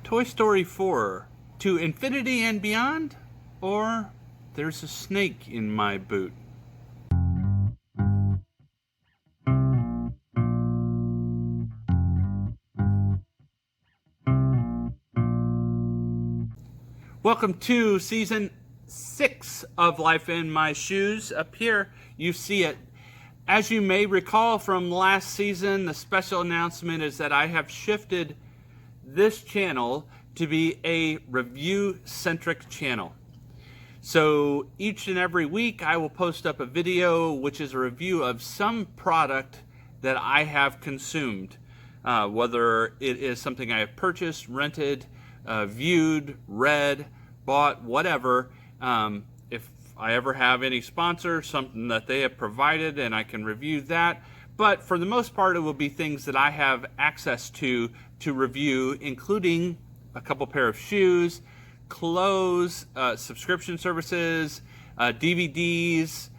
Toy Story 4, To Infinity and Beyond, or There's a Snake in My Boot. Welcome to Season 6 of Life in My Shoes. Up here, you see it. As you may recall from last season, the special announcement is that I have shifted this channel to be a review-centric channel. So each and every week I will post up a video which is a review of some product that I have consumed, whether it is something I have purchased, rented, viewed, read, bought, whatever. If I ever have any sponsor, something that they have provided, and I can review that. But for the most part, it will be things that I have access to review, including a couple pair of shoes, clothes, subscription services, DVDs,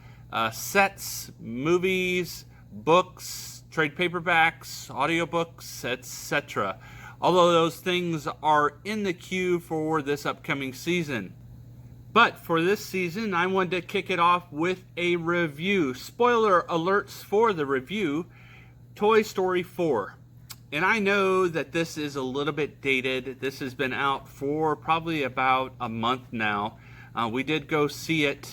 sets, movies, books, trade paperbacks, audiobooks, etc. All of those things are in the queue for this upcoming season. But for this season, I wanted to kick it off with a review. Spoiler alerts for the review, Toy Story 4. And I know that this is a little bit dated. This has been out for probably about a month now. We did go see it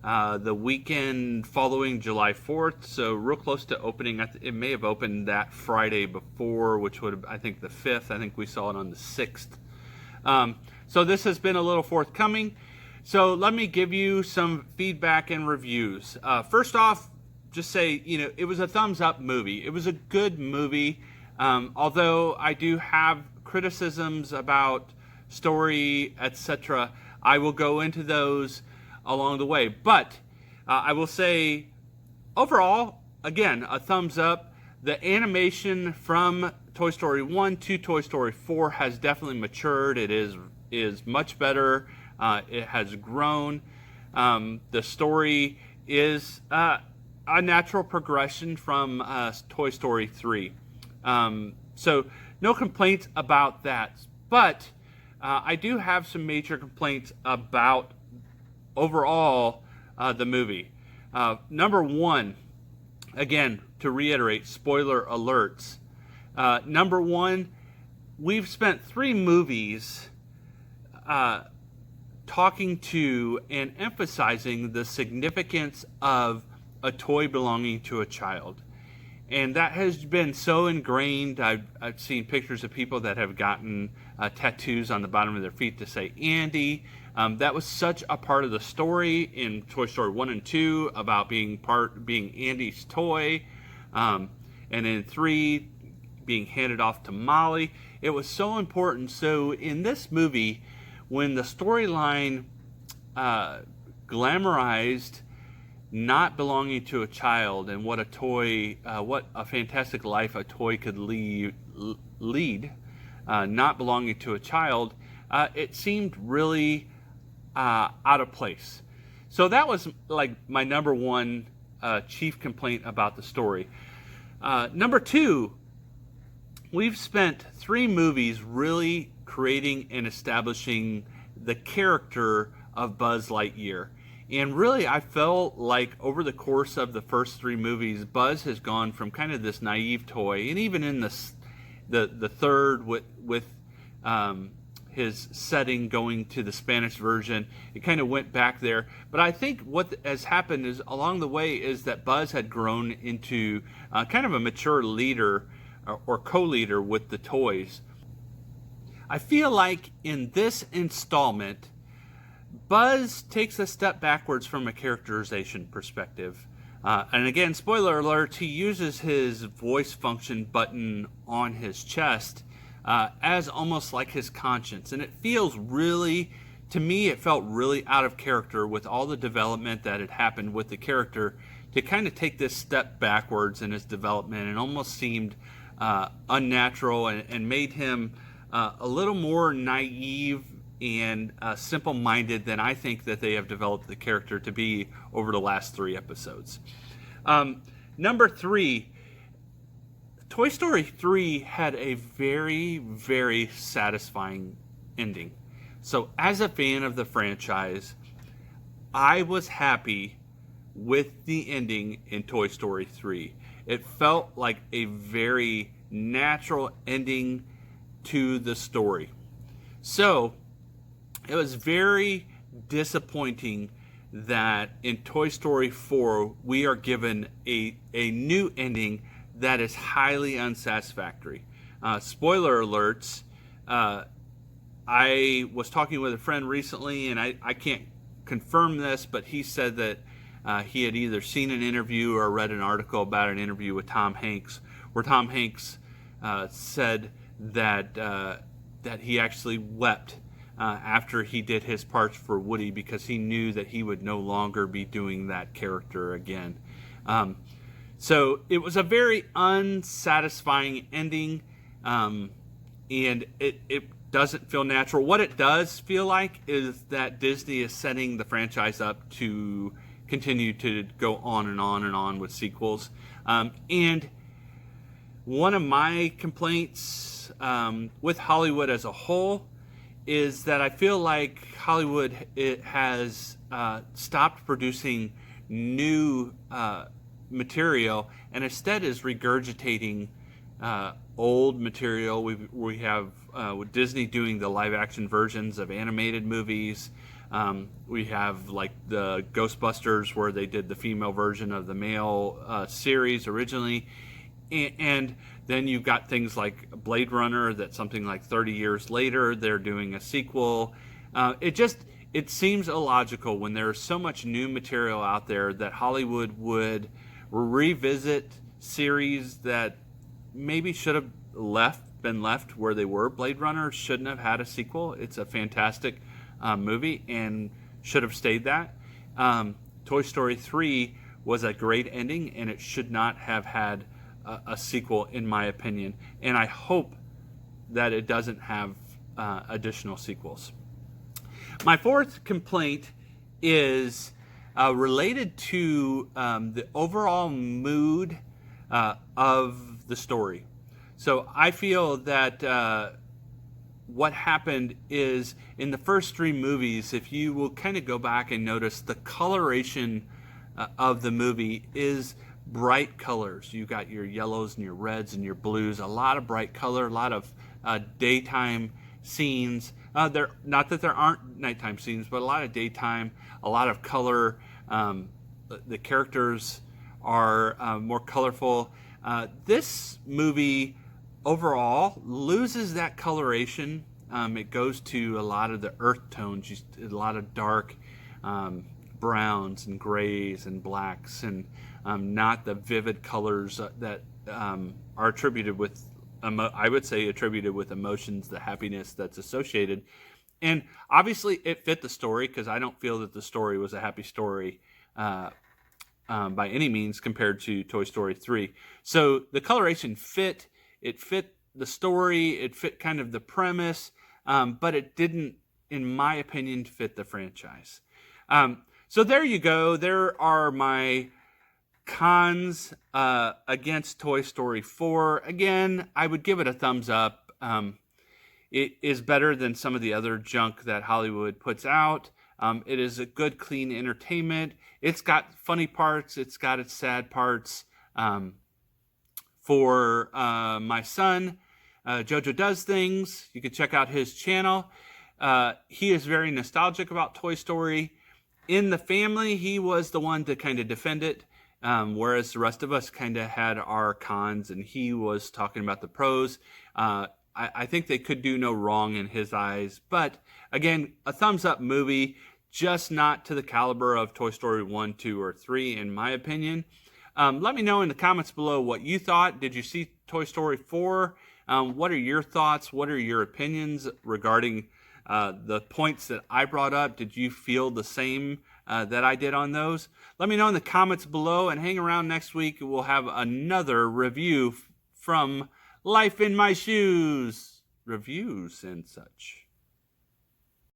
the weekend following July 4th, so real close to opening. It may have opened that Friday before, which would have, I think, the 5th. I think we saw it on the 6th. So this has been a little forthcoming. So let me give you some feedback and reviews. First off, just say, it was a thumbs up movie. It was a good movie, although I do have criticisms about story, etc. I will go into those along the way. But I will say, overall, again, a thumbs up. The animation from Toy Story 1 to Toy Story 4 has definitely matured. It is much better. It has grown. The story is a natural progression from Toy Story 3. So no complaints about that. But I do have some major complaints about overall the movie. Number one, again, to reiterate, spoiler alerts. Number one, we've spent 3 movies talking to and emphasizing the significance of a toy belonging to a child. And that has been so ingrained. I've seen pictures of people that have gotten tattoos on the bottom of their feet to say Andy. That was such a part of the story in Toy Story 1 and 2 about being Andy's toy. And in 3, being handed off to Molly. It was so important. So in this movie, when the storyline glamorized not belonging to a child and what a fantastic life a toy could lead, not belonging to a child, it seemed really out of place. So that was like my number one chief complaint about the story. Number 2, we've spent 3 movies really creating and establishing the character of Buzz Lightyear. And really, I felt like over the course of the first 3 movies, Buzz has gone from kind of this naive toy, and even in the third with his setting going to the Spanish version, it kind of went back there. But I think what has happened is along the way is that Buzz had grown into kind of a mature leader or co-leader with the toys. I feel like in this installment, Buzz takes a step backwards from a characterization perspective. And again, spoiler alert, he uses his voice function button on his chest as almost like his conscience. And it feels really, to me, it felt really out of character with all the development that had happened with the character to kind of take this step backwards in his development, and almost seemed unnatural and made him a little more naive and simple-minded than I think that they have developed the character to be over the last 3 episodes. Number 3, Toy Story 3 had a very, very satisfying ending. So, as a fan of the franchise, I was happy with the ending in Toy Story 3. It felt like a very natural ending to the story. So, it was very disappointing that in Toy Story 4 we are given a new ending that is highly unsatisfactory. Spoiler alerts. I was talking with a friend recently, and I can't confirm this, but he said that he had either seen an interview or read an article about an interview with Tom Hanks, where Tom Hanks said that that he actually wept after he did his parts for Woody because he knew that he would no longer be doing that character again. So it was a very unsatisfying ending, and it doesn't feel natural. What it does feel like is that Disney is setting the franchise up to continue to go on and on and on with sequels. And one of my complaints with Hollywood as a whole is that I feel like Hollywood has stopped producing new material and instead is regurgitating old material. We have with Disney doing the live action versions of animated movies. We have like the Ghostbusters where they did the female version of the male series originally. And then you've got things like Blade Runner that something like 30 years later they're doing a sequel. It seems illogical when there's so much new material out there that Hollywood would revisit series that maybe should have been left where they were. Blade Runner shouldn't have had a sequel. It's a fantastic movie and should have stayed that. Toy Story 3 was a great ending and it should not have had a sequel, in my opinion. And I hope that it doesn't have additional sequels. My fourth complaint is related to the overall mood of the story. So I feel that what happened is in the first three movies, if you will kind of go back and notice, the coloration of the movie is bright colors. You got your yellows and your reds and your blues, a lot of bright color, a lot of daytime scenes. Not that there aren't nighttime scenes, but a lot of daytime, a lot of color. The characters are more colorful. This movie overall loses that coloration. It goes to a lot of the earth tones, a lot of dark browns and grays and blacks, and not the vivid colors that are attributed with, I would say, attributed with emotions, the happiness that's associated. And obviously it fit the story, because I don't feel that the story was a happy story by any means compared to Toy Story 3. So the coloration fit the story, it fit kind of the premise, but it didn't, in my opinion, fit the franchise. So there you go. There are my cons against Toy Story 4. Again, I would give it a thumbs up. It is better than some of the other junk that Hollywood puts out. It is a good, clean entertainment. It's got funny parts. It's got its sad parts. For my son, Jojo Does Things, you can check out his channel. He is very nostalgic about Toy Story. In the family, he was the one to kind of defend it, whereas the rest of us kind of had our cons, and he was talking about the pros. I think they could do no wrong in his eyes. But again, a thumbs up movie, just not to the caliber of Toy Story 1, 2, or 3, in my opinion. Let me know in the comments below what you thought. Did you see Toy Story 4? What are your thoughts? What are your opinions regarding the points that I brought up? Did you feel the same that I did on those? Let me know in the comments below, and hang around next week. We'll have another review from Life in My Shoes, reviews and such.